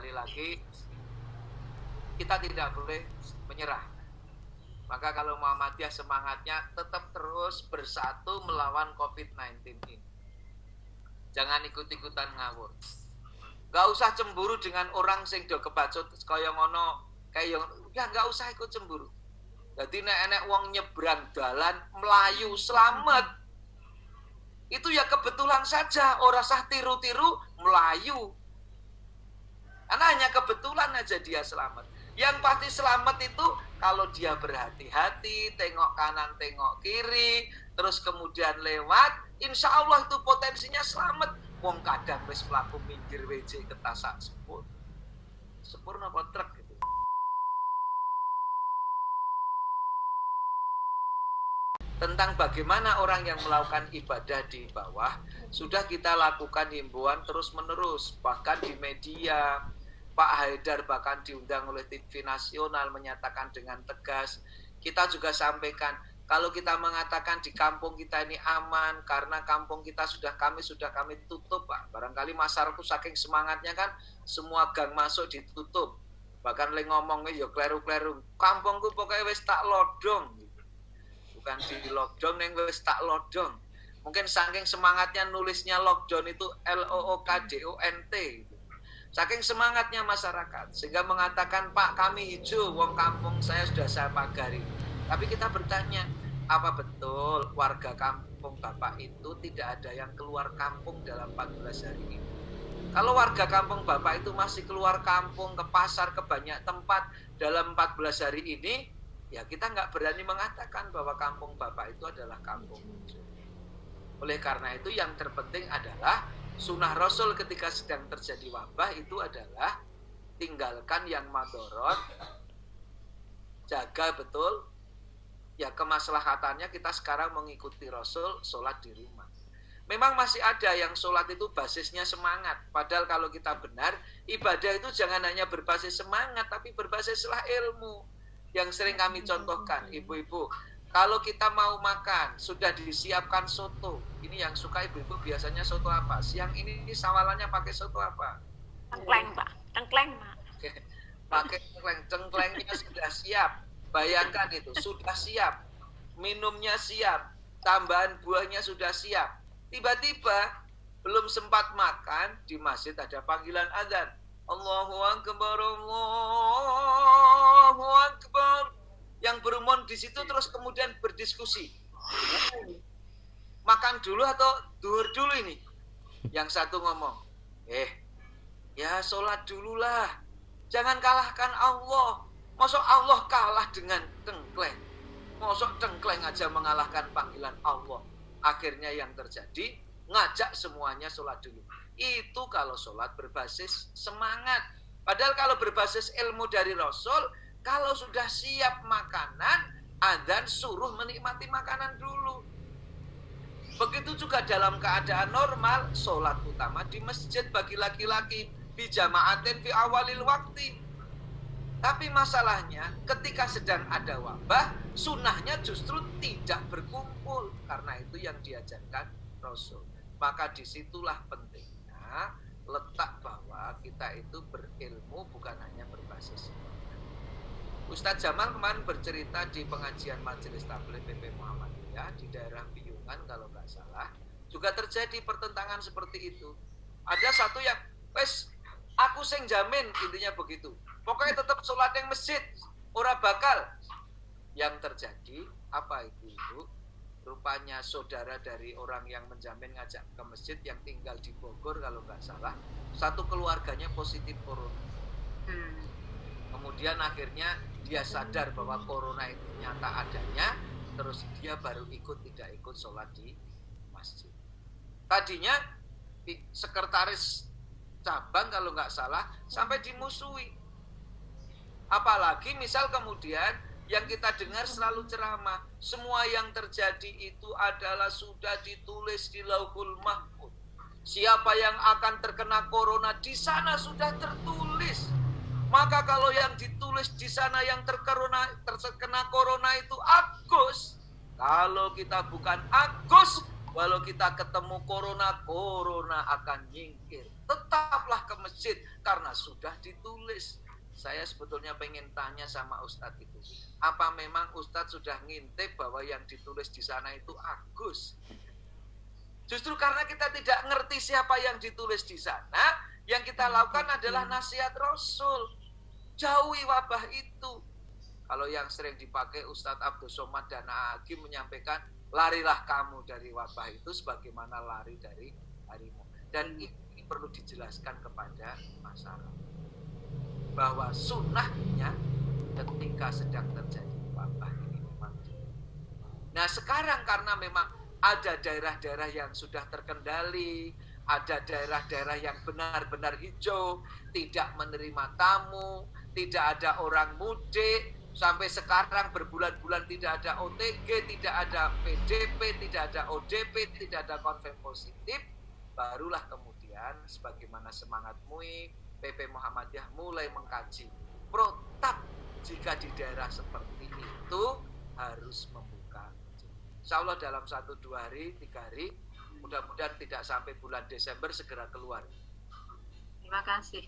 sekali lagi kita tidak boleh menyerah. Maka kalau Muhammadiyah semangatnya tetap terus bersatu melawan COVID-19 ini. Jangan ikut-ikutan ngawur. Gak usah cemburu dengan orang sing do kebacut kaya ngono, kaya ya gak usah ikut cemburu. Jadi nek wong nyebrang dalan melayu selamat. Itu ya kebetulan saja, ora sah tiru-tiru melayu. Karena hanya kebetulan aja dia selamat. Yang pasti selamat itu kalau dia berhati-hati, tengok kanan, tengok kiri, terus kemudian lewat, insya Allah itu potensinya selamat. Wong kadang wis pelaku minggir WC ketasak sepur. Sepur napa truk gitu. Tentang bagaimana orang yang melakukan ibadah di bawah, sudah kita lakukan himbauan terus-menerus, bahkan di media. Pak Haidar bahkan diundang oleh TV nasional menyatakan dengan tegas. Kita juga sampaikan, kalau kita mengatakan di kampung kita ini aman, karena kampung kita kami tutup, Pak. Barangkali masyarakat saking semangatnya kan, semua gang masuk ditutup. Bahkan le ngomongnya ya kleru-kleru, kampungku pokoknya wis tak lodong. Bukan di lockdown, yang wis tak lodong. Mungkin saking semangatnya nulisnya lockdown itu LOOKDONT. Saking semangatnya masyarakat, sehingga mengatakan, Pak kami hijau, wong kampung saya sudah saya pagari. Tapi kita bertanya, apa betul warga kampung Bapak itu tidak ada yang keluar kampung dalam 14 hari ini? Kalau warga kampung Bapak itu masih keluar kampung, ke pasar, ke banyak tempat dalam 14 hari ini, ya kita nggak berani mengatakan bahwa kampung Bapak itu adalah kampung hijau. Oleh karena itu yang terpenting adalah sunnah Rasul ketika sedang terjadi wabah itu adalah tinggalkan yang madorot, jaga betul. Ya kemaslahatannya kita sekarang mengikuti Rasul, sholat di rumah. Memang masih ada yang sholat itu basisnya semangat. Padahal kalau kita benar, ibadah itu jangan hanya berbasis semangat, tapi berbasislah ilmu. Yang sering kami contohkan, ibu-ibu, kalau kita mau makan, sudah disiapkan soto. Ini yang suka ibu-ibu biasanya soto apa? Siang ini sawalannya pakai soto apa? Cengkleng, Pak. Cengkleng, Pak. Pakai cengkleng. Cengklengnya sudah siap. Bayangkan itu, sudah siap. Minumnya siap. Tambahan buahnya sudah siap. Tiba-tiba, belum sempat makan, di masjid ada panggilan azan. Allahu Akbar, Allahu Akbar. Yang berumur di situ terus kemudian berdiskusi. Makan dulu atau duhur dulu ini? Yang satu ngomong, ya sholat dululah. Jangan kalahkan Allah. Masuk Allah kalah dengan cengkleng. Masuk cengkleng aja mengalahkan panggilan Allah. Akhirnya yang terjadi, ngajak semuanya sholat dulu. Itu kalau sholat berbasis semangat. Padahal kalau berbasis ilmu dari Rasul, kalau sudah siap makanan, adzan suruh menikmati makanan dulu. Begitu juga dalam keadaan normal, sholat utama di masjid bagi laki-laki, bijamaatin fi awalil waktu. Tapi masalahnya, ketika sedang ada wabah, sunnahnya justru tidak berkumpul. Karena itu yang diajarkan Rasul. Maka disitulah pentingnya letak bahwa kita itu berilmu bukan hanya berbasis Ustadz Jamal kemarin bercerita di pengajian Majelis Tabligh PP Muhammadiyah di daerah Piyungan kalau nggak salah, juga terjadi pertentangan seperti itu. Ada satu yang, wes aku sing jamin, intinya begitu. Pokoknya tetap sholat yang masjid, ora bakal. Yang terjadi apa itu? Rupanya saudara dari orang yang menjamin ngajak ke masjid yang tinggal di Bogor kalau nggak salah, satu keluarganya positif corona. Kemudian akhirnya dia sadar bahwa corona itu nyata adanya, terus dia baru tidak ikut sholat di masjid. Tadinya sekretaris cabang kalau nggak salah sampai dimusuhi. Apalagi misal kemudian yang kita dengar selalu ceramah, semua yang terjadi itu adalah sudah ditulis di Lauhul Mahfuz. Siapa yang akan terkena corona di sana sudah tertulis. Maka kalau yang ditulis di sana yang terkena corona itu Agus. Kalau kita bukan Agus, walau kita ketemu corona akan nyingkir. tetaplah ke masjid karena sudah ditulis. Saya sebetulnya pengen tanya sama Ustadz itu, apa memang Ustadz sudah ngintip bahwa yang ditulis di sana itu Agus? Justru karena kita tidak ngerti siapa yang ditulis di sana, yang kita lakukan adalah nasihat Rasul. Jauhi wabah itu. Kalau yang sering dipakai Ustadz Abdul Somad dan Agim menyampaikan, larilah kamu dari wabah itu sebagaimana lari dari harimau. Dan ini perlu dijelaskan kepada masyarakat bahwa sunnahnya ketika sedang terjadi wabah ini memang. Nah sekarang karena memang ada daerah-daerah yang sudah terkendali, ada daerah-daerah yang benar-benar hijau, tidak menerima tamu, tidak ada orang mudik, sampai sekarang berbulan-bulan tidak ada OTG, tidak ada PDP, tidak ada ODP, tidak ada konfirmasi positif, barulah kemudian sebagaimana semangat MUI, PP Muhammadiyah mulai mengkaji protap jika di daerah seperti itu harus membuka. Insya Allah dalam 1-2 hari, 3 hari, mudah-mudahan tidak sampai bulan Desember segera keluar. Terima kasih.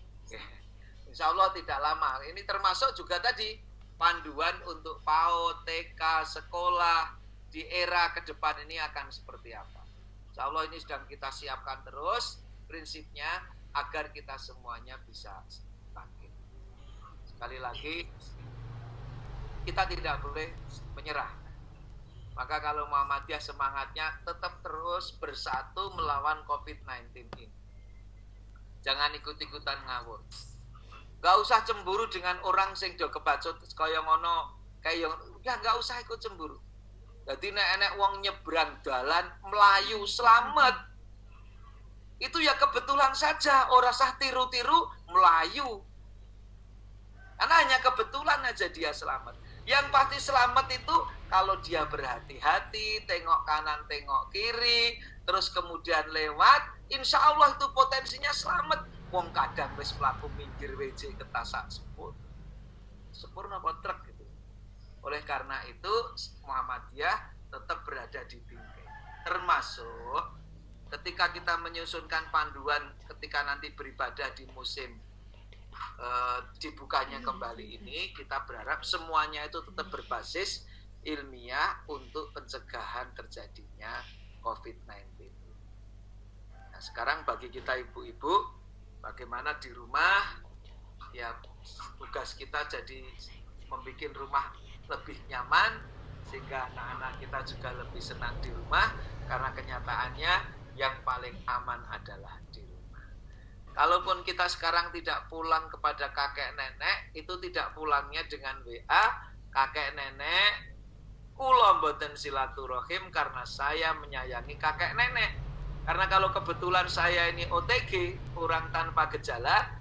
Insya Allah tidak lama. Ini termasuk juga tadi panduan untuk PAUD, TK, sekolah di era ke depan ini akan seperti apa. Insya Allah ini sedang kita siapkan terus prinsipnya agar kita semuanya bisa bangkit. Sekali lagi, kita tidak boleh menyerah. Maka kalau Muhammadiyah semangatnya tetap terus bersatu melawan COVID-19 ini. Jangan ikut-ikutan ngawur. Gak usah cemburu dengan orang sing do kebacut kaya ngono, kaya ya gak usah ikut cemburu. Jadi nek wong nyebrang dalan melayu selamat. Itu ya kebetulan saja, ora sah tiru-tiru melayu. Karena hanya kebetulan aja dia selamat. Yang pasti selamat itu kalau dia berhati-hati, tengok kanan, tengok kiri, terus kemudian lewat, insya Allah itu potensinya selamat. Wong kadang wis pelaku minggir WC ketasak sepur. Sepur napa truk gitu. Oleh karena itu Muhammadiyah tetap berada di bingkai. Termasuk ketika kita menyusunkan panduan ketika nanti beribadah di musim dibukanya kembali ini, kita berharap semuanya itu tetap berbasis ilmiah untuk pencegahan terjadinya COVID-19. Nah, sekarang bagi kita ibu-ibu, bagaimana di rumah, ya tugas kita jadi membuat rumah lebih nyaman, sehingga anak-anak kita juga lebih senang di rumah, karena kenyataannya yang paling aman adalah di rumah. Kalaupun kita sekarang tidak pulang kepada kakek nenek, itu tidak pulangnya dengan WA, kakek nenek, kula mboten silaturahim karena saya menyayangi kakek nenek. Karena kalau kebetulan saya ini OTG, orang tanpa gejala,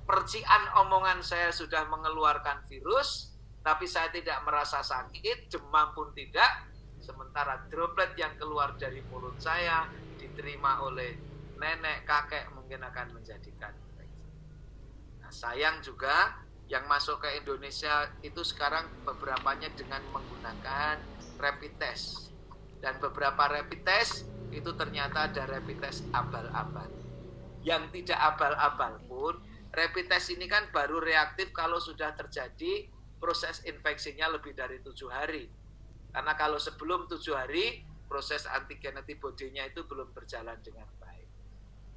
percikan omongan saya sudah mengeluarkan virus, tapi saya tidak merasa sakit, demam pun tidak, sementara droplet yang keluar dari mulut saya diterima oleh nenek, kakek mungkin akan menjadikan infeksi. Nah, sayang juga yang masuk ke Indonesia itu sekarang beberapanya dengan menggunakan rapid test. Dan beberapa rapid test itu ternyata ada rapid test abal-abal. Yang tidak abal-abal pun, rapid test ini kan baru reaktif kalau sudah terjadi proses infeksinya lebih dari 7 hari. Karena kalau sebelum 7 hari, proses antigen antibody-nya itu belum berjalan dengan baik.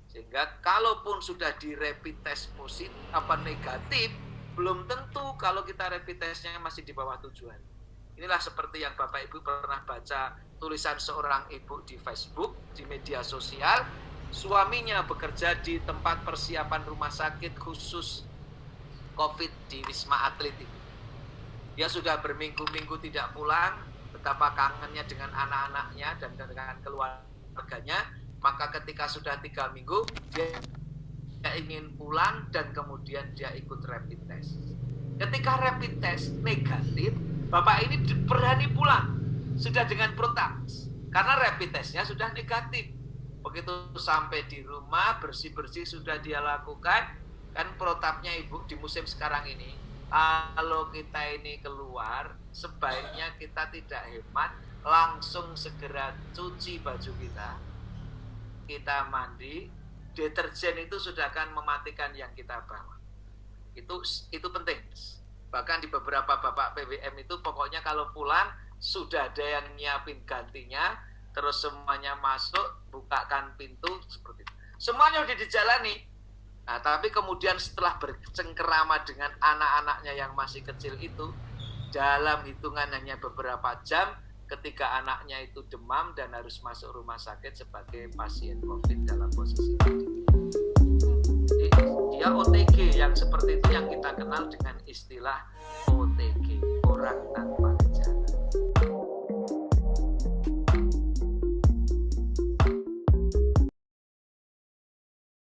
Sehingga kalaupun sudah di rapid test positif negatif, belum tentu kalau kita rapid testnya masih di bawah 7 hari. Inilah seperti yang Bapak Ibu pernah baca tulisan seorang ibu di Facebook, di media sosial, suaminya bekerja di tempat persiapan rumah sakit khusus COVID di Wisma Atlet itu. Dia sudah berminggu-minggu tidak pulang, betapa kangennya dengan anak-anaknya dan dengan keluarganya, maka ketika sudah 3 minggu, dia ingin pulang dan kemudian dia ikut rapid test. Ketika rapid test negatif, Bapak ini berani pulang, sudah dengan protap, karena rapid testnya sudah negatif. Begitu sampai di rumah, bersih-bersih sudah dia lakukan, kan protapnya Ibu di musim sekarang ini, kalau kita ini keluar, sebaiknya kita tidak hemat, langsung segera cuci baju kita mandi, deterjen itu sudah akan mematikan yang kita bawa. Itu penting. Bahkan di beberapa bapak PWM itu pokoknya kalau pulang sudah ada yang nyiapin gantinya, terus semuanya masuk, bukakan pintu seperti itu. Semuanya udah dijalani. Nah, tapi kemudian setelah bercengkerama dengan anak-anaknya yang masih kecil itu, dalam hitungan hanya beberapa jam, ketika anaknya itu demam dan harus masuk rumah sakit sebagai pasien COVID dalam posisi ini. Dia OTG yang seperti itu yang kita kenal dengan istilah OTG, orang tanpa